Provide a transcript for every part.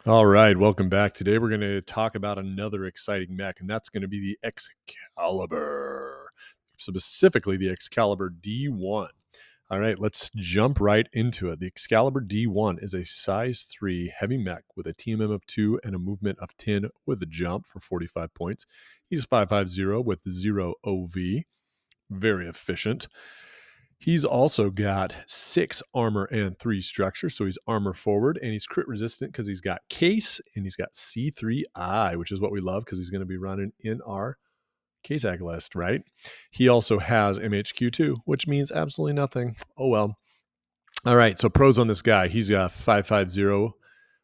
All right, welcome back. Today we're going to talk about another exciting mech, and that's going to be the Excalibur, specifically the Excalibur D1. All right, let's jump right into it. The Excalibur D1 is a size 3 heavy mech with a TMM of 2 and a movement of 10 with a jump for 45 points. He's 550 with 0 OV, very efficient. He's also got 6 armor and 3 structure, so he's armor forward, and he's crit resistant because he's got case and he's got C3I, which is what we love because he's going to be running in our case ag list, right? He also has MHQ2, which means absolutely nothing. Oh well. All right, so pros on this guy. He's got 550,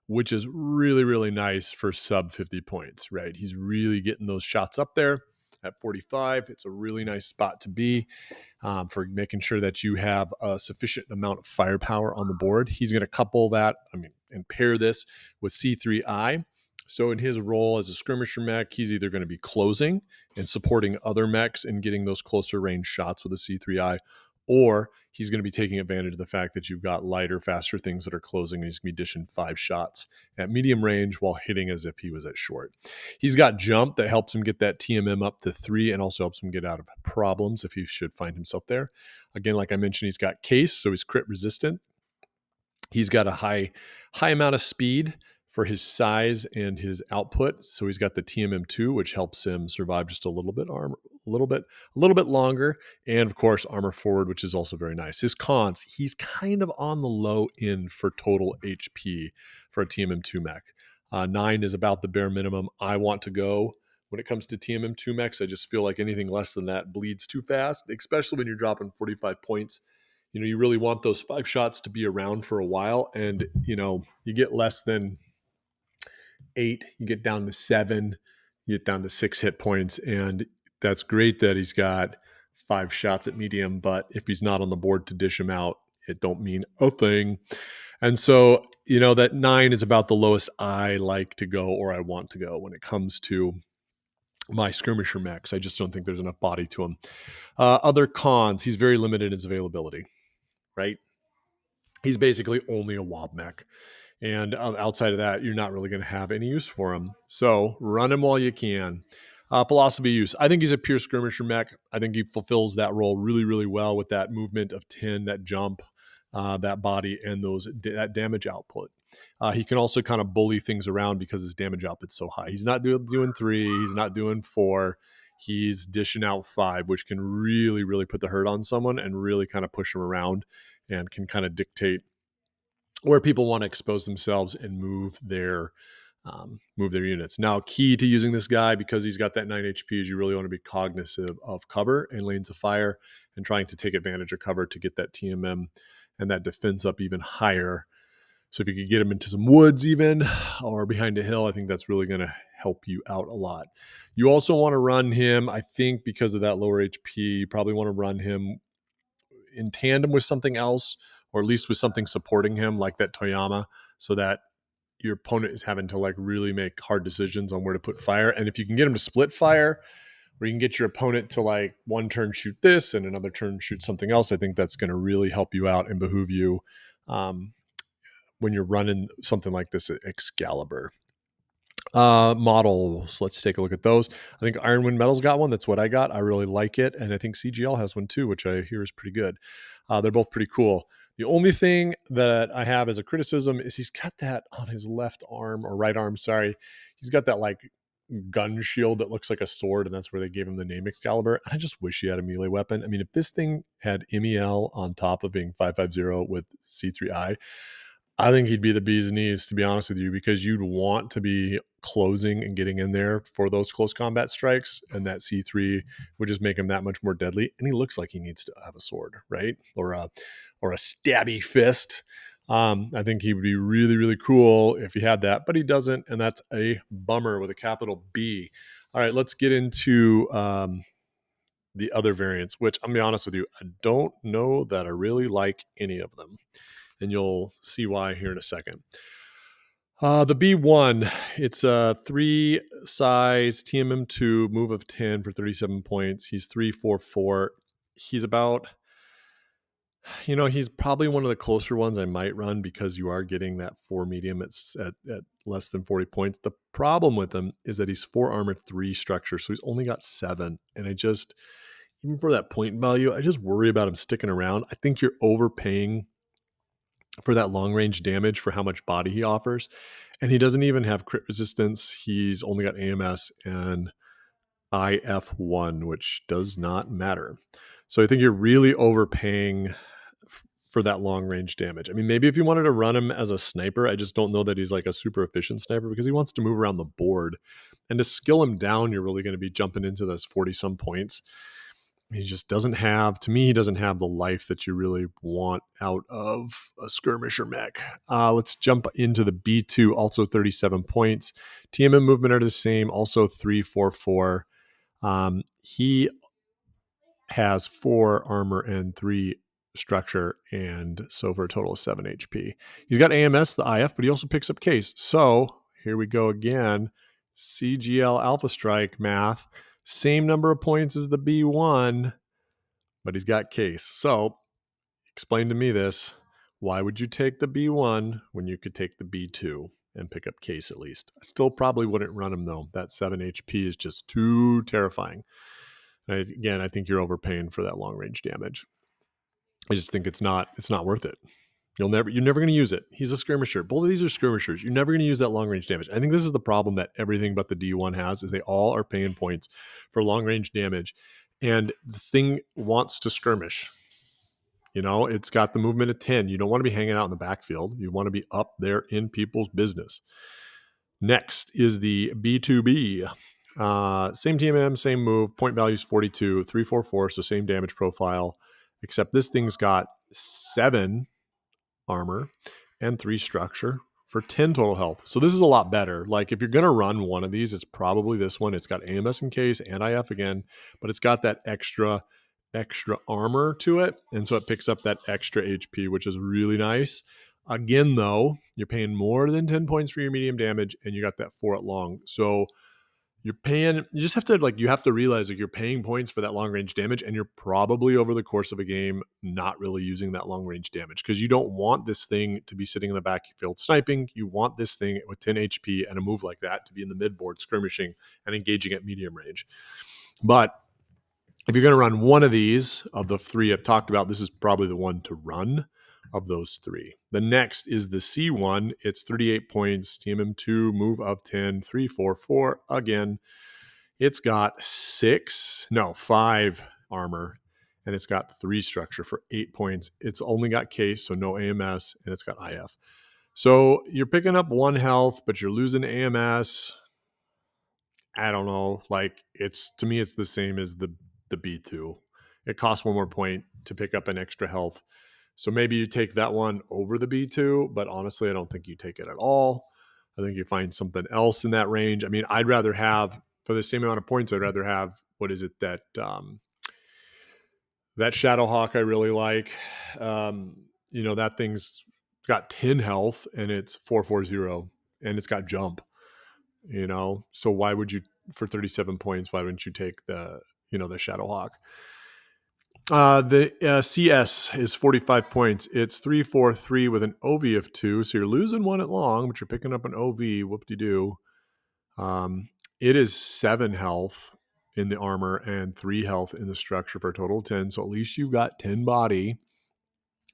which is really, really nice for sub 50 points, right? He's really getting those shots up there at 45. It's a really nice spot to be for making sure that you have a sufficient amount of firepower on the board. He's going to couple that, and pair this with C3I. So in his role as a skirmisher mech, he's either going to be closing and supporting other mechs and getting those closer range shots with a C3I, or he's going to be taking advantage of the fact that you've got lighter, faster things that are closing, and he's going to be dishing 5 shots at medium range while hitting as if he was at short. He's got jump that helps him get that TMM up to 3 and also helps him get out of problems if he should find himself there. Again, like I mentioned, he's got case, so he's crit resistant. He's got a high amount of speed for his size and his output. So he's got the TMM2, which helps him survive just a little bit longer. And of course, armor forward, which is also very nice. His cons, he's kind of on the low end for total HP for a TMM2 mech. 9 is about the bare minimum I want to go when it comes to TMM2 mechs. I just feel like anything less than that bleeds too fast, especially when you're dropping 45 points. You really want those 5 shots to be around for a while. And, you get less than 8, you get down to 7, you get down to 6 hit points. And that's great that he's got 5 shots at medium, but if he's not on the board to dish him out, it don't mean a thing. And so, that 9 is about the lowest I like to go or I want to go when it comes to my skirmisher mechs. I just don't think there's enough body to him. Other cons, he's very limited in his availability, right? He's basically only a wob mech. And outside of that, you're not really going to have any use for him. So run him while you can. Philosophy use. I think he's a pure skirmisher mech. I think he fulfills that role really, really well with that movement of 10, that jump, that body, and that damage output. He can also kind of bully things around because his damage output's so high. He's not doing 3. He's not doing 4. He's dishing out 5, which can really, really put the hurt on someone and really kind of push him around and can kind of dictate where people want to expose themselves and move their units. Now, key to using this guy, because he's got that 9 HP, is you really want to be cognizant of cover and lanes of fire and trying to take advantage of cover to get that TMM and that defense up even higher. So if you could get him into some woods even or behind a hill, I think that's really going to help you out a lot. You also want to run him, I think, because of that lower HP, you probably want to run him in tandem with something else, or at least with something supporting him like that Toyama, so that your opponent is having to really make hard decisions on where to put fire. And if you can get him to split fire, or you can get your opponent to one turn shoot this and another turn shoot something else, I think that's going to really help you out and behoove you when you're running something like this Excalibur. Models, let's take a look at those. I think Ironwind Metal's got one. That's what I got. I really like it. And I think CGL has one too, which I hear is pretty good. They're both pretty cool. The only thing that I have as a criticism is he's got that on his left arm, or right arm, sorry. He's got that gun shield that looks like a sword, and that's where they gave him the name Excalibur. And I just wish he had a melee weapon. I mean, if this thing had MEL on top of being 550 with C3I, I think he'd be the bee's knees, to be honest with you, because you'd want to be closing and getting in there for those close combat strikes, and that C3 would just make him that much more deadly. And he looks like he needs to have a sword, right? Or a stabby fist. I think he would be really, really cool if he had that, but he doesn't, and that's a bummer with a capital B. All right, let's get into the other variants, which I'm going to be honest with you, I don't know that I really like any of them. And you'll see why here in a second. The B1, it's a 3 size TMM2 move of 10 for 37 points. He's 344. He's about He's probably one of the closer ones I might run because you are getting that 4 medium at less than 40 points. The problem with him is that he's 4 armor, 3 structure, so he's only got 7. And even for that point value, I just worry about him sticking around. I think you're overpaying for that long range damage for how much body he offers. And he doesn't even have crit resistance. He's only got AMS and IF1, which does not matter. So I think you're really overpaying for that long range damage. I mean, maybe if you wanted to run him as a sniper, I just don't know that he's like a super efficient sniper because he wants to move around the board. And to skill him down, you're really going to be jumping into those 40 some points. He just doesn't have, to me, he doesn't have the life that you really want out of a skirmisher mech. Let's jump into the B2, also 37 points. TMM movement are the same, also 3, 4, 4. He has 4 armor and 3 structure, and so for a total of 7 HP. He's got AMS, the IF, but he also picks up case. So here we go again. CGL Alpha Strike math. Same number of points as the B1, but he's got case. So explain to me this. Why would you take the B1 when you could take the B2 and pick up case at least? I still probably wouldn't run him though. That 7 HP is just too terrifying. Again, I think you're overpaying for that long range damage. I just think it's not worth it. You're never going to use it. He's a skirmisher. Both of these are skirmishers. You're never going to use that long range damage. I think this is the problem that everything but the D1 has, is they all are paying points for long range damage. And the thing wants to skirmish. It's got the movement of 10. You don't want to be hanging out in the backfield. You want to be up there in people's business. Next is the B2B. Same TMM, same move. Point value is 42, 3, 4, 4. So same damage profile, except this thing's got 7 armor and 3 structure for 10 total health. So this is a lot better. Like if you're going to run one of these, it's probably this one. It's got AMS in case and IF again, but it's got that extra armor to it. And so it picks up that extra HP, which is really nice. Again, though, you're paying more than 10 points for your medium damage and you got that 4 at long. So you just have to realize you're paying points for that long range damage, and you're probably over the course of a game not really using that long range damage because you don't want this thing to be sitting in the backfield sniping. You want this thing with 10 HP and a move like that to be in the midboard skirmishing and engaging at medium range. But if you're going to run one of these, of the 3 I've talked about, this is probably the one to run of those 3. The next is the C1. It's 38 points, TMM2, move of 10, 3, 4, 4. Again, it's got 5 armor, and it's got 3 structure for 8 points. It's only got case, so no AMS, and it's got IF. So you're picking up 1 health, but you're losing AMS. I don't know. To me, it's the same as the B2. It costs 1 more point to pick up an extra health. So maybe you take that one over the B2, but honestly, I don't think you take it at all. I think you find something else in that range. I mean, I'd rather have, for the same amount of points, I'd rather have, that Shadowhawk I really like. That thing's got 10 health and it's 440 and it's got jump. So why would you, for 37 points, why wouldn't you take the Shadowhawk? The CS is 45 points. It's 3, 4, 3 with an OV of 2. So you're losing 1 at long, but you're picking up an OV. Whoop-de-doo. It is 7 health in the armor and 3 health in the structure for a total of 10. So at least you got 10 body,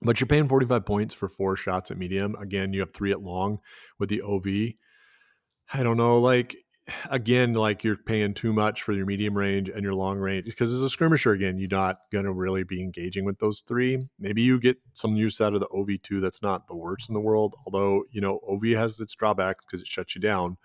but you're paying 45 points for 4 shots at medium. Again, you have 3 at long with the OV. I don't know, again, you're paying too much for your medium range and your long range because as a skirmisher, again, you're not going to really be engaging with those 3. Maybe you get some use out of the OV2. That's not the worst in the world. Although, OV has its drawbacks because it shuts you down.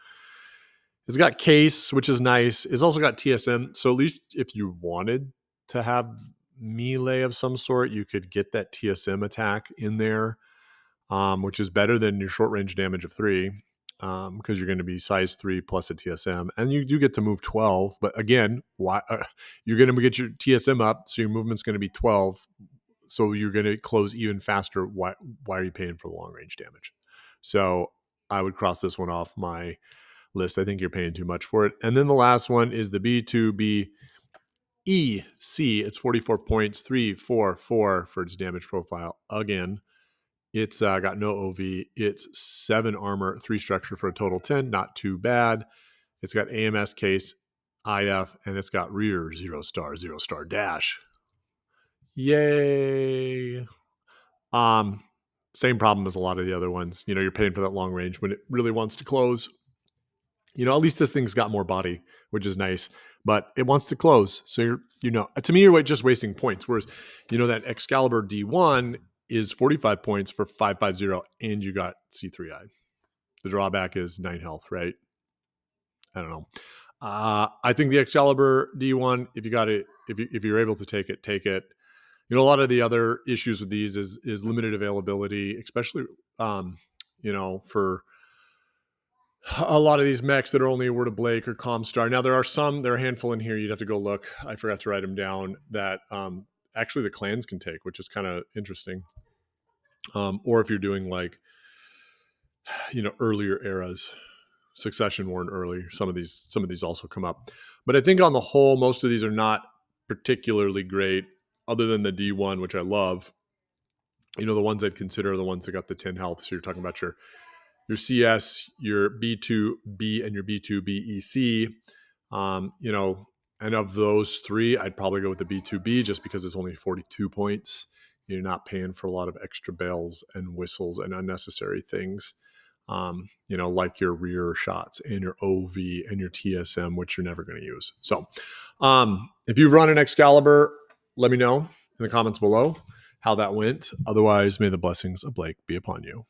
It's got case, which is nice. It's also got TSM. So at least if you wanted to have melee of some sort, you could get that TSM attack in there, which is better than your short range damage of 3. Because you're going to be size 3 plus a TSM, and you do get to move 12. But again, why you're going to get your TSM up, so your movement's going to be 12. So you're going to close even faster. Why are you paying for the long range damage? So I would cross this one off my list. I think you're paying too much for it. And then the last one is the B2B. EC, it's 44 points, 344 for its damage profile. Again, it's got no OV. It's 7 armor, 3 structure for a total 10. Not too bad. It's got AMS case, IF, and it's got rear 0-star, 0-star dash. Yay. Same problem as a lot of the other ones. You're paying for that long range when it really wants to close. At least this thing's got more body, which is nice, but it wants to close. So to me, you're just wasting points. Whereas, that Excalibur D1 is 45 points for 550, and you got C3I. The drawback is 9 health, right? I don't know. I think the Excalibur D1, if you got it, if you're able to take it, take it. A lot of the other issues with these is limited availability, especially, for a lot of these mechs that are only a Word of Blake or Comstar. Now, there are a handful in here. You'd have to go look. I forgot to write them down that actually the clans can take, which is kind of interesting. Or if you're doing earlier eras, Succession War and early, some of these also come up. But I think on the whole, most of these are not particularly great, other than the D1, which I love. The ones I'd consider are the ones that got the 10 health. So you're talking about your CS, your B2B, and your B2BEC. And of those 3, I'd probably go with the B2B just because it's only 42 points. You're not paying for a lot of extra bells and whistles and unnecessary things. Like your rear shots and your OV and your TSM, which you're never going to use. So if you've run an Excalibur, let me know in the comments below how that went. Otherwise, may the blessings of Blake be upon you.